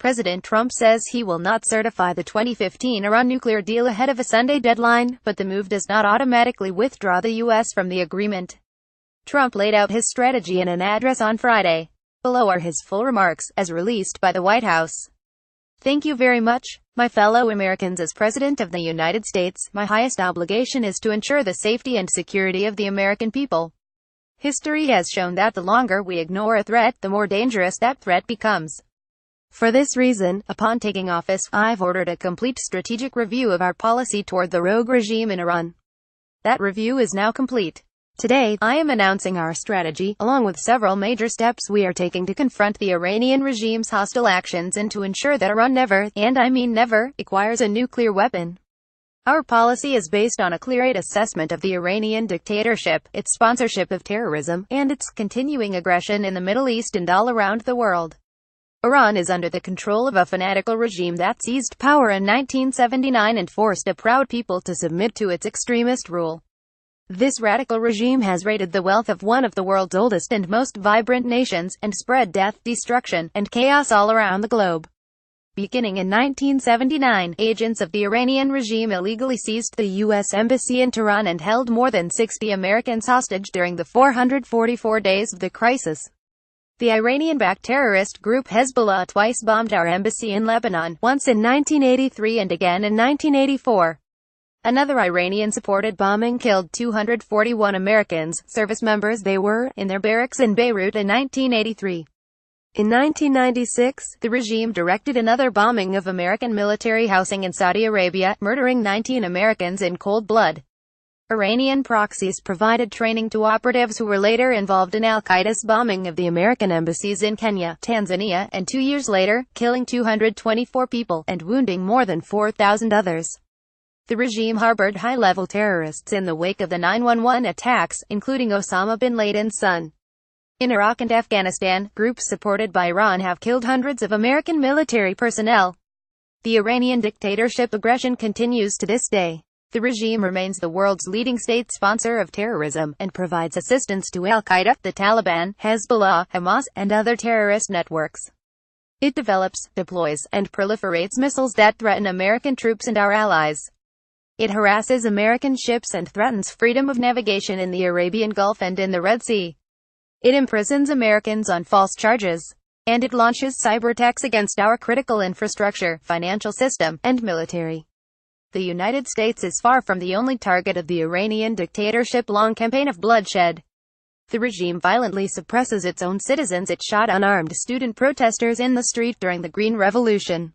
President Trump says he will not certify the 2015 Iran nuclear deal ahead of a Sunday deadline, but the move does not automatically withdraw the U.S. from the agreement. Trump laid out his strategy in an address on Friday. Below are his full remarks, as released by the White House. Thank you very much, my fellow Americans. As President of the United States, my highest obligation is to ensure the safety and security of the American people. History has shown that the longer we ignore a threat, the more dangerous that threat becomes. For this reason, upon taking office, I've ordered a complete strategic review of our policy toward the rogue regime in Iran. That review is now complete. Today, I am announcing our strategy, along with several major steps we are taking to confront the Iranian regime's hostile actions and to ensure that Iran never, and I mean never, acquires a nuclear weapon. Our policy is based on a clear assessment of the Iranian dictatorship, its sponsorship of terrorism, and its continuing aggression in the Middle East and all around the world. Iran is under the control of a fanatical regime that seized power in 1979 and forced a proud people to submit to its extremist rule. This radical regime has raided the wealth of one of the world's oldest and most vibrant nations, and spread death, destruction, and chaos all around the globe. Beginning in 1979, agents of the Iranian regime illegally seized the U.S. Embassy in Tehran and held more than 60 Americans hostage during the 444 days of the crisis. The Iranian-backed terrorist group Hezbollah twice bombed our embassy in Lebanon, once in 1983 and again in 1984. Another Iranian-supported bombing killed 241 Americans, service members they were, in their barracks in Beirut in 1983. In 1996, the regime directed another bombing of American military housing in Saudi Arabia, murdering 19 Americans in cold blood. Iranian proxies provided training to operatives who were later involved in al-Qaeda's bombing of the American embassies in Kenya, Tanzania, and 2 years later, killing 224 people, and wounding more than 4,000 others. The regime harbored high-level terrorists in the wake of the 9/11 attacks, including Osama bin Laden's son. In Iraq and Afghanistan, groups supported by Iran have killed hundreds of American military personnel. The Iranian dictatorship aggression continues to this day. The regime remains the world's leading state sponsor of terrorism, and provides assistance to al-Qaeda, the Taliban, Hezbollah, Hamas, and other terrorist networks. It develops, deploys, and proliferates missiles that threaten American troops and our allies. It harasses American ships and threatens freedom of navigation in the Arabian Gulf and in the Red Sea. It imprisons Americans on false charges. And it launches cyber attacks against our critical infrastructure, financial system, and military. The United States is far from the only target of the Iranian dictatorship-long campaign of bloodshed. The regime violently suppresses its own citizens. It shot unarmed student protesters in the street during the Green Revolution.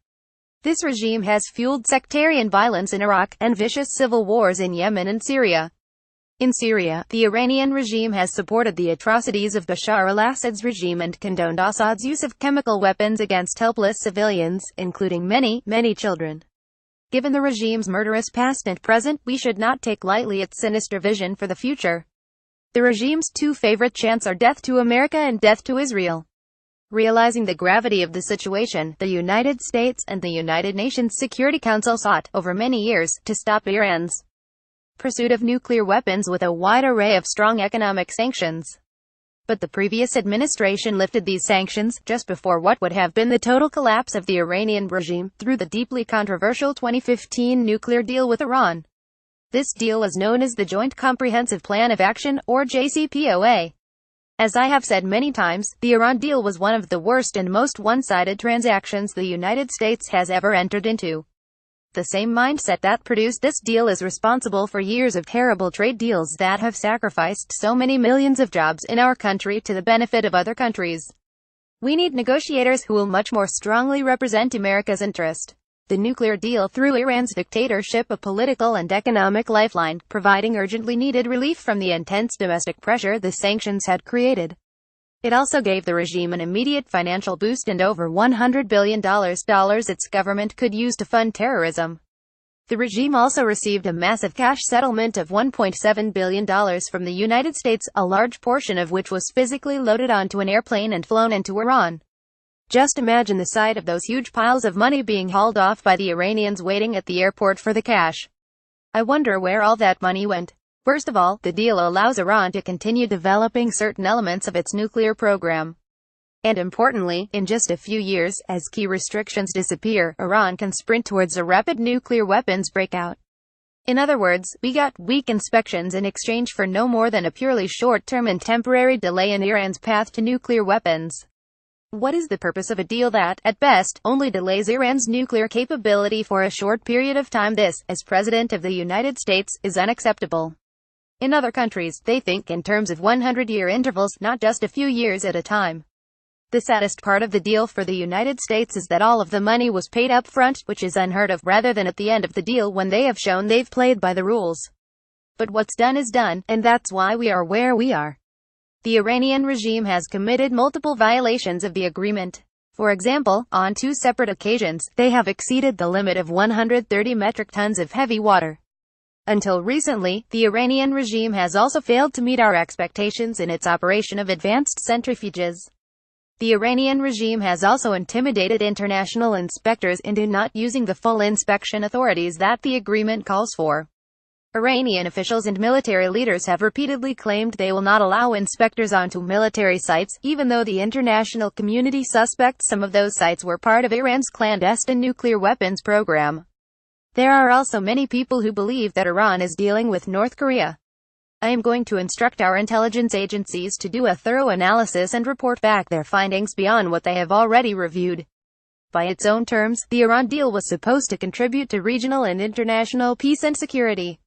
This regime has fueled sectarian violence in Iraq, and vicious civil wars in Yemen and Syria. In Syria, the Iranian regime has supported the atrocities of Bashar al-Assad's regime and condoned Assad's use of chemical weapons against helpless civilians, including many, many children. Given the regime's murderous past and present, we should not take lightly its sinister vision for the future. The regime's two favorite chants are death to America and death to Israel. Realizing the gravity of the situation, the United States and the United Nations Security Council sought, over many years, to stop Iran's pursuit of nuclear weapons with a wide array of strong economic sanctions. But the previous administration lifted these sanctions, just before what would have been the total collapse of the Iranian regime, through the deeply controversial 2015 nuclear deal with Iran. This deal is known as the Joint Comprehensive Plan of Action, or JCPOA. As I have said many times, the Iran deal was one of the worst and most one-sided transactions the United States has ever entered into. The same mindset that produced this deal is responsible for years of terrible trade deals that have sacrificed so many millions of jobs in our country to the benefit of other countries. We need negotiators who will much more strongly represent America's interest. The nuclear deal threw Iran's dictatorship a political and economic lifeline, providing urgently needed relief from the intense domestic pressure the sanctions had created. It also gave the regime an immediate financial boost and over $100 billion its government could use to fund terrorism. The regime also received a massive cash settlement of $1.7 billion from the United States, a large portion of which was physically loaded onto an airplane and flown into Iran. Just imagine the sight of those huge piles of money being hauled off by the Iranians waiting at the airport for the cash. I wonder where all that money went. First of all, the deal allows Iran to continue developing certain elements of its nuclear program. And importantly, in just a few years, as key restrictions disappear, Iran can sprint towards a rapid nuclear weapons breakout. In other words, we got weak inspections in exchange for no more than a purely short-term and temporary delay in Iran's path to nuclear weapons. What is the purpose of a deal that, at best, only delays Iran's nuclear capability for a short period of time? This, as President of the United States, is unacceptable. In other countries, they think in terms of 100-year intervals, not just a few years at a time. The saddest part of the deal for the United States is that all of the money was paid up front, which is unheard of, rather than at the end of the deal when they have shown they've played by the rules. But what's done is done, and that's why we are where we are. The Iranian regime has committed multiple violations of the agreement. For example, on 2 separate occasions, they have exceeded the limit of 130 metric tons of heavy water. Until recently, the Iranian regime has also failed to meet our expectations in its operation of advanced centrifuges. The Iranian regime has also intimidated international inspectors into not using the full inspection authorities that the agreement calls for. Iranian officials and military leaders have repeatedly claimed they will not allow inspectors onto military sites, even though the international community suspects some of those sites were part of Iran's clandestine nuclear weapons program. There are also many people who believe that Iran is dealing with North Korea. I am going to instruct our intelligence agencies to do a thorough analysis and report back their findings beyond what they have already reviewed. By its own terms, the Iran deal was supposed to contribute to regional and international peace and security.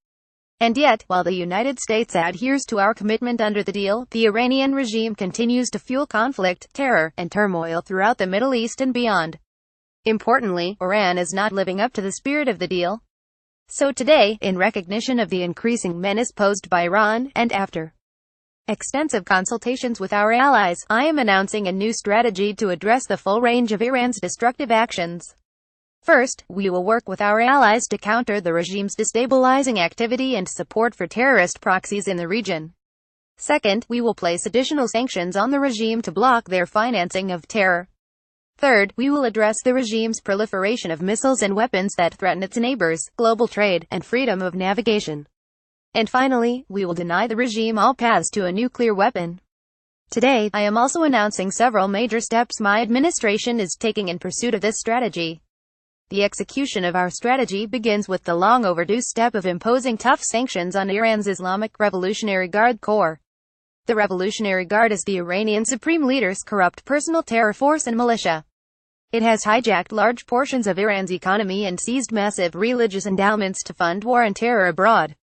And yet, while the United States adheres to our commitment under the deal, the Iranian regime continues to fuel conflict, terror, and turmoil throughout the Middle East and beyond. Importantly, Iran is not living up to the spirit of the deal. So today, in recognition of the increasing menace posed by Iran, and after extensive consultations with our allies, I am announcing a new strategy to address the full range of Iran's destructive actions. First, we will work with our allies to counter the regime's destabilizing activity and support for terrorist proxies in the region. Second, we will place additional sanctions on the regime to block their financing of terror. Third, we will address the regime's proliferation of missiles and weapons that threaten its neighbors, global trade, and freedom of navigation. And finally, we will deny the regime all paths to a nuclear weapon. Today, I am also announcing several major steps my administration is taking in pursuit of this strategy. The execution of our strategy begins with the long overdue step of imposing tough sanctions on Iran's Islamic Revolutionary Guard Corps. The Revolutionary Guard is the Iranian Supreme Leader's corrupt personal terror force and militia. It has hijacked large portions of Iran's economy and seized massive religious endowments to fund war and terror abroad.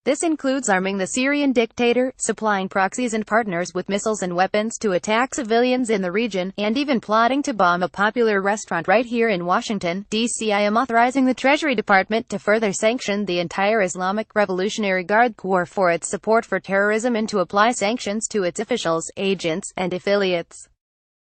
This includes arming the Syrian dictator, supplying proxies and partners with missiles and weapons to attack civilians in the region, and even plotting to bomb a popular restaurant right here in Washington, D.C. I am authorizing the Treasury Department to further sanction the entire Islamic Revolutionary Guard Corps for its support for terrorism and to apply sanctions to its officials, agents, and affiliates.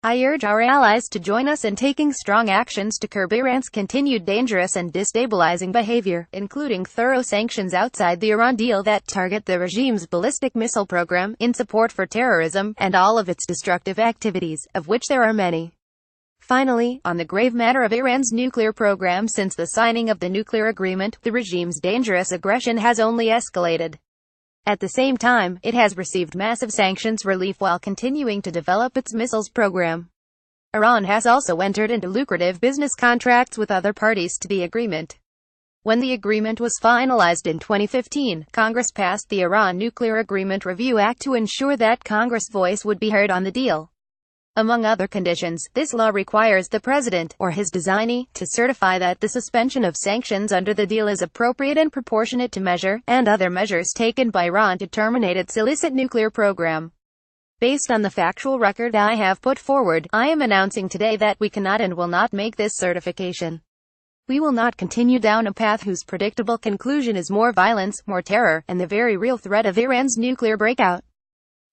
I urge our allies to join us in taking strong actions to curb Iran's continued dangerous and destabilizing behavior, including thorough sanctions outside the Iran deal that target the regime's ballistic missile program, in support for terrorism, and all of its destructive activities, of which there are many. Finally, on the grave matter of Iran's nuclear program, since the signing of the nuclear agreement, the regime's dangerous aggression has only escalated. At the same time, it has received massive sanctions relief while continuing to develop its missiles program. Iran has also entered into lucrative business contracts with other parties to the agreement. When the agreement was finalized in 2015, Congress passed the Iran Nuclear Agreement Review Act to ensure that Congress' voice would be heard on the deal. Among other conditions, this law requires the president, or his designee, to certify that the suspension of sanctions under the deal is appropriate and proportionate to measure, and other measures taken by Iran to terminate its illicit nuclear program. Based on the factual record I have put forward, I am announcing today that we cannot and will not make this certification. We will not continue down a path whose predictable conclusion is more violence, more terror, and the very real threat of Iran's nuclear breakout.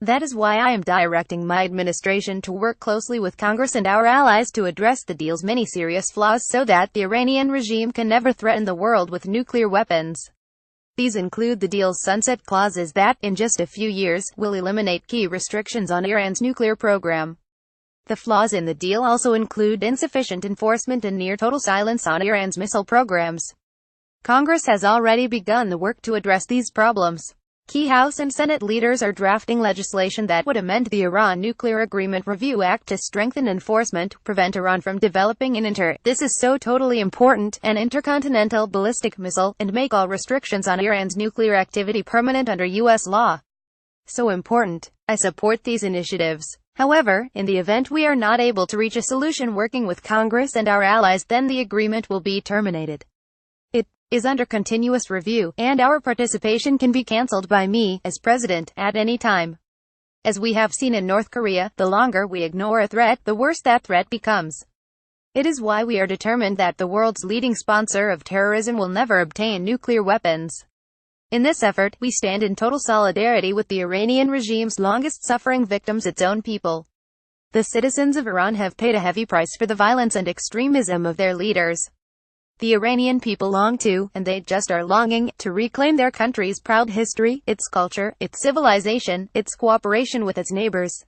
That is why I am directing my administration to work closely with Congress and our allies to address the deal's many serious flaws so that the Iranian regime can never threaten the world with nuclear weapons. These include the deal's sunset clauses that, in just a few years, will eliminate key restrictions on Iran's nuclear program. The flaws in the deal also include insufficient enforcement and near-total silence on Iran's missile programs. Congress has already begun the work to address these problems. Key House and Senate leaders are drafting legislation that would amend the Iran Nuclear Agreement Review Act to strengthen enforcement, prevent Iran from developing this is so totally important, an intercontinental ballistic missile, and make all restrictions on Iran's nuclear activity permanent under U.S. law. So important. I support these initiatives. However, in the event we are not able to reach a solution working with Congress and our allies, then the agreement will be terminated. It is under continuous review, and our participation can be cancelled by me, as president, at any time. As we have seen in North Korea, the longer we ignore a threat, the worse that threat becomes. It is why we are determined that the world's leading sponsor of terrorism will never obtain nuclear weapons. In this effort, we stand in total solidarity with the Iranian regime's longest-suffering victims, its own people. The citizens of Iran have paid a heavy price for the violence and extremism of their leaders. The Iranian people long to, and they just are longing, to reclaim their country's proud history, its culture, its civilization, its cooperation with its neighbors.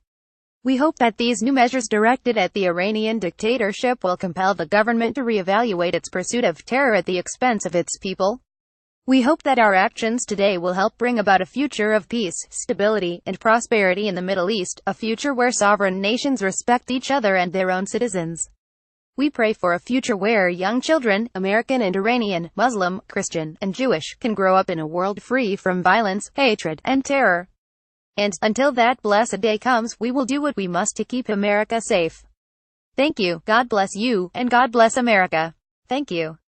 We hope that these new measures directed at the Iranian dictatorship will compel the government to re-evaluate its pursuit of terror at the expense of its people. We hope that our actions today will help bring about a future of peace, stability, and prosperity in the Middle East, a future where sovereign nations respect each other and their own citizens. We pray for a future where young children, American and Iranian, Muslim, Christian, and Jewish, can grow up in a world free from violence, hatred, and terror. And, until that blessed day comes, we will do what we must to keep America safe. Thank you, God bless you, and God bless America. Thank you.